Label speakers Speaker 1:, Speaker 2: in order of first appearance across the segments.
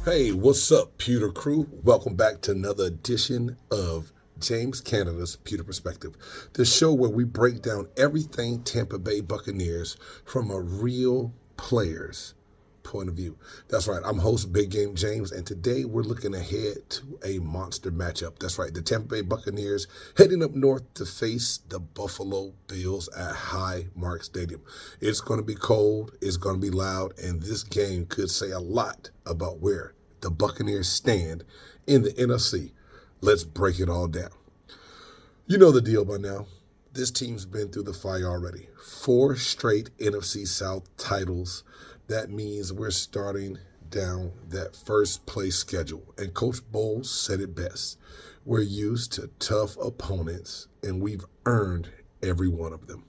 Speaker 1: Hey, what's up, Pewter crew? Welcome back to another edition of James Canada's Pewter Perspective, the show where we break down everything Tampa Bay Buccaneers from a real player's point of view. That's right, I'm host Big Game James, and today we're looking ahead to a monster matchup. That's right, the Tampa Bay Buccaneers heading up north to face the Buffalo Bills at Highmark Stadium. It's going to be cold, it's going to be loud, and this game could say a lot about where the Buccaneers stand in the NFC. Let's break it all down. You know the deal by now. This team's been through the fire already. 4 straight NFC South titles. That means we're starting down that first place schedule. And Coach Bowles said it best. We're used to tough opponents, and we've earned every one of them.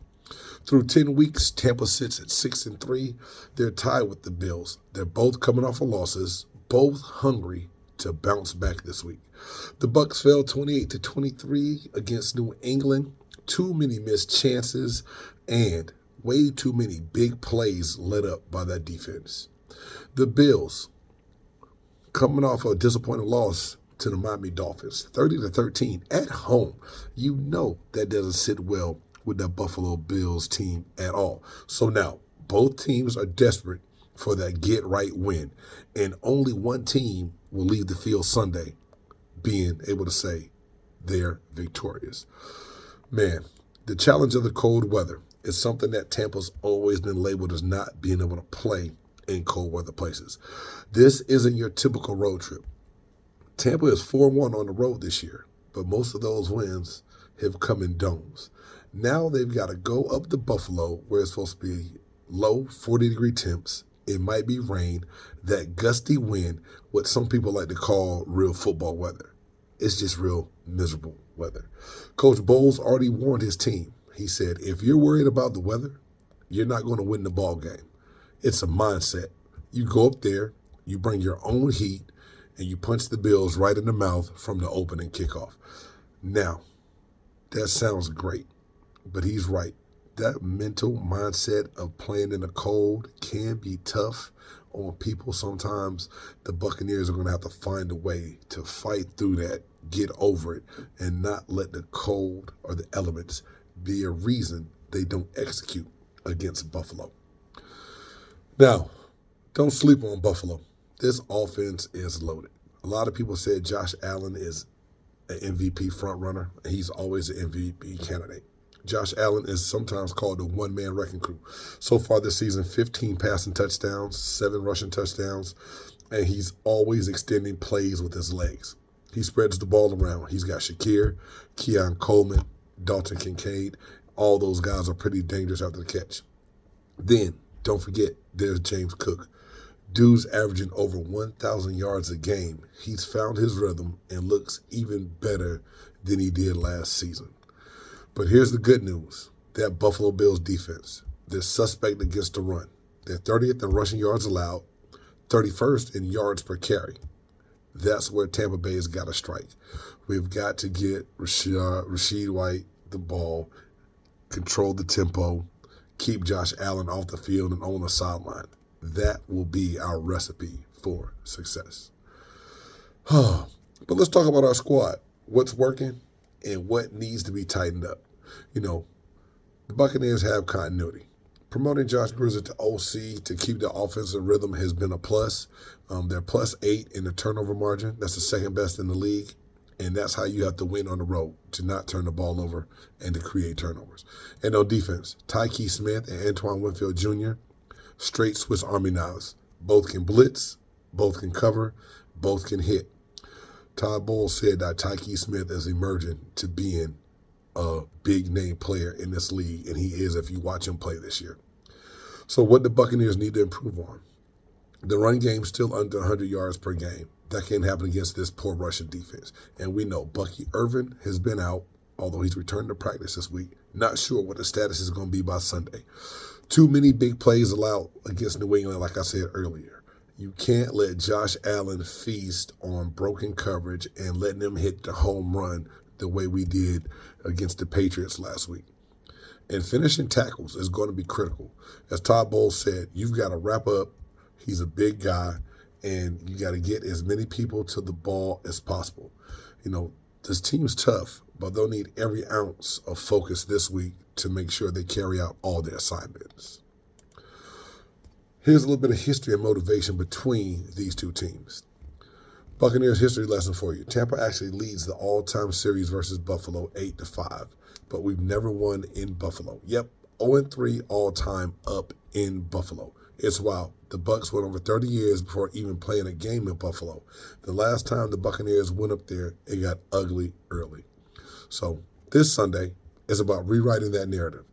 Speaker 1: Through 10 weeks, Tampa sits at 6-3. They're tied with the Bills. They're both coming off of losses, both hungry to bounce back this week. The Bucs fell 28-23 against New England. Too many missed chances and way too many big plays led up by that defense. The Bills, coming off a disappointing loss to the Miami Dolphins, 30-13 at home. You know that doesn't sit well with that Buffalo Bills team at all. So now, both teams are desperate for that get-right win, and only one team will leave the field Sunday being able to say they're victorious. Man, the challenge of the cold weather is something that Tampa's always been labeled as not being able to play in cold weather places. This isn't your typical road trip. Tampa is 4-1 on the road this year, but most of those wins have come in domes. Now they've got to go up to Buffalo, where it's supposed to be low 40-degree temps. It might be rain, that gusty wind, what some people like to call real football weather. It's just real miserable weather. Coach Bowles already warned his team. He said, if you're worried about the weather, you're not going to win the ball game. It's a mindset. You go up there, you bring your own heat, and you punch the Bills right in the mouth from the opening kickoff. Now, that sounds great, but he's right. That mental mindset of playing in the cold can be tough on people. Sometimes the Buccaneers are going to have to find a way to fight through that, get over it, and not let the cold or the elements be a reason they don't execute against Buffalo. Now, don't sleep on Buffalo. This offense is loaded. A lot of people said Josh Allen is an MVP frontrunner, and he's always an MVP candidate. Josh Allen is sometimes called the one-man wrecking crew. So far this season, 15 passing touchdowns, 7 rushing touchdowns, and he's always extending plays with his legs. He spreads the ball around. He's got Shakir, Keon Coleman, Dalton Kincaid. All those guys are pretty dangerous after the catch. Then, don't forget, there's James Cook. Dude's averaging over 1,000 yards a game. He's found his rhythm and looks even better than he did last season. But here's the good news. That Buffalo Bills defense, they're suspect against the run. They're 30th in rushing yards allowed, 31st in yards per carry. That's where Tampa Bay has got to strike. We've got to get Rachaad White the ball, control the tempo, keep Josh Allen off the field and on the sideline. That will be our recipe for success. But let's talk about our squad. What's working and what needs to be tightened up. You know, the Buccaneers have continuity. Promoting Josh Bruiser to OC to keep the offensive rhythm has been a plus. They're +8 in the turnover margin. That's the second best in the league. And that's how you have to win on the road, to not turn the ball over and to create turnovers. And on defense, Tyke Smith and Antoine Winfield Jr., straight Swiss Army knives. Both can blitz, both can cover, both can hit. Todd Bowles said that Tyke Smith is emerging to being a big-name player in this league, and he is if you watch him play this year. So what the Buccaneers need to improve on? The run game's still under 100 yards per game. That can't happen against this poor Russian defense. And we know Bucky Irvin has been out, although he's returned to practice this week. Not sure what the status is going to be by Sunday. Too many big plays allowed against New England, like I said earlier. You can't let Josh Allen feast on broken coverage and letting him hit the home run the way we did against the Patriots last week. And finishing tackles is going to be critical. As Todd Bowles said, you've got to wrap up. He's a big guy, and you got to get as many people to the ball as possible. This team's tough, but they'll need every ounce of focus this week to make sure they carry out all their assignments. Here's a little bit of history and motivation between these two teams. Buccaneers history lesson for you. Tampa actually leads the all-time series versus Buffalo 8-5, but we've never won in Buffalo. Yep, 0-3 all-time up in Buffalo. It's wild. The Bucs went over 30 years before even playing a game in Buffalo. The last time the Buccaneers went up there, it got ugly early. So this Sunday is about rewriting that narrative.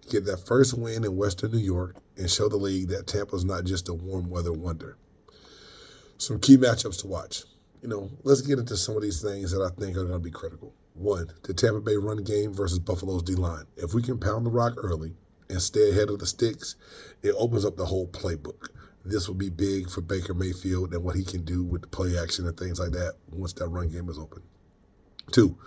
Speaker 1: Get that first win in Western New York and show the league that Tampa's not just a warm weather wonder. Some key matchups to watch. Let's get into some of these things that I think are going to be critical. One, the Tampa Bay run game versus Buffalo's D-line. If we can pound the rock early and stay ahead of the sticks, it opens up the whole playbook. This will be big for Baker Mayfield and what he can do with the play action and things like that once that run game is open. Two,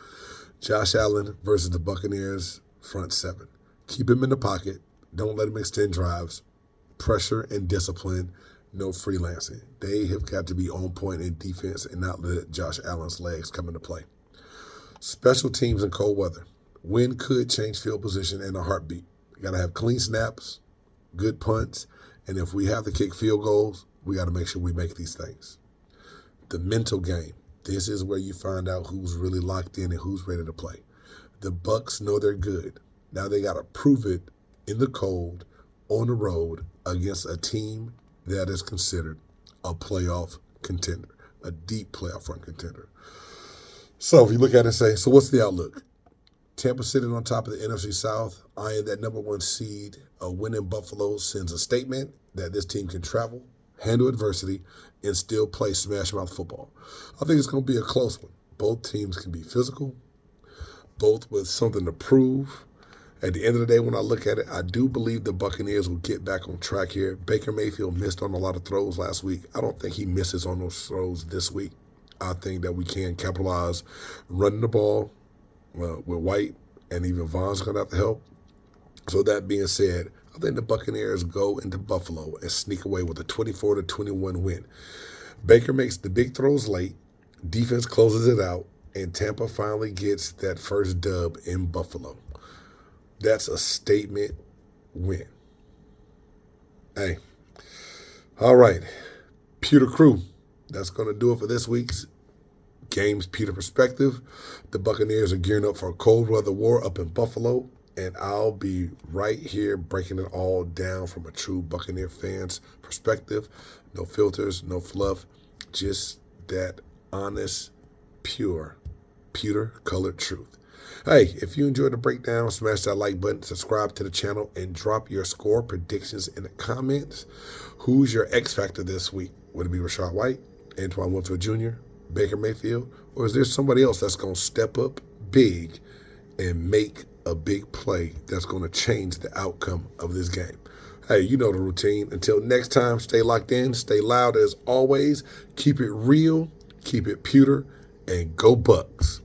Speaker 1: Josh Allen versus the Buccaneers front seven. Keep him in the pocket. Don't let him extend drives. Pressure and discipline. No freelancing. They have got to be on point in defense and not let Josh Allen's legs come into play. Special teams in cold weather. Wind could change field position in a heartbeat. You got to have clean snaps, good punts, and if we have to kick field goals, we got to make sure we make these things. The mental game. This is where you find out who's really locked in and who's ready to play. The Bucs know they're good. Now they got to prove it in the cold, on the road, against a team that is considered a playoff contender, a deep playoff run contender. So if you look at it and say, so what's the outlook? Tampa sitting on top of the NFC South, eyeing that number one seed. A win in Buffalo sends a statement that this team can travel, handle adversity, and still play smash mouth football. I think it's going to be a close one. Both teams can be physical, both with something to prove. At the end of the day, when I look at it, I do believe the Buccaneers will get back on track here. Baker Mayfield missed on a lot of throws last week. I don't think he misses on those throws this week. I think that we can capitalize running the ball with White, and even Vaughn's going to have to help. So that being said, I think the Buccaneers go into Buffalo and sneak away with a 24-21 win. Baker makes the big throws late, defense closes it out, and Tampa finally gets that first dub in Buffalo. That's a statement win. Hey, all right, Pewter Crew, that's going to do it for this week's Games Pewter Perspective. The Buccaneers are gearing up for a cold weather war up in Buffalo, and I'll be right here breaking it all down from a true Buccaneer fan's perspective. No filters, no fluff, just that honest, pure, pewter-colored truth. Hey, if you enjoyed the breakdown, smash that like button, subscribe to the channel, and drop your score predictions in the comments. Who's your X Factor this week? Would it be Rachaad White, Antoine Winfield Jr., Baker Mayfield, or is there somebody else that's going to step up big and make a big play that's going to change the outcome of this game? Hey, you know the routine. Until next time, stay locked in, stay loud as always, keep it real, keep it pewter, and go Bucs.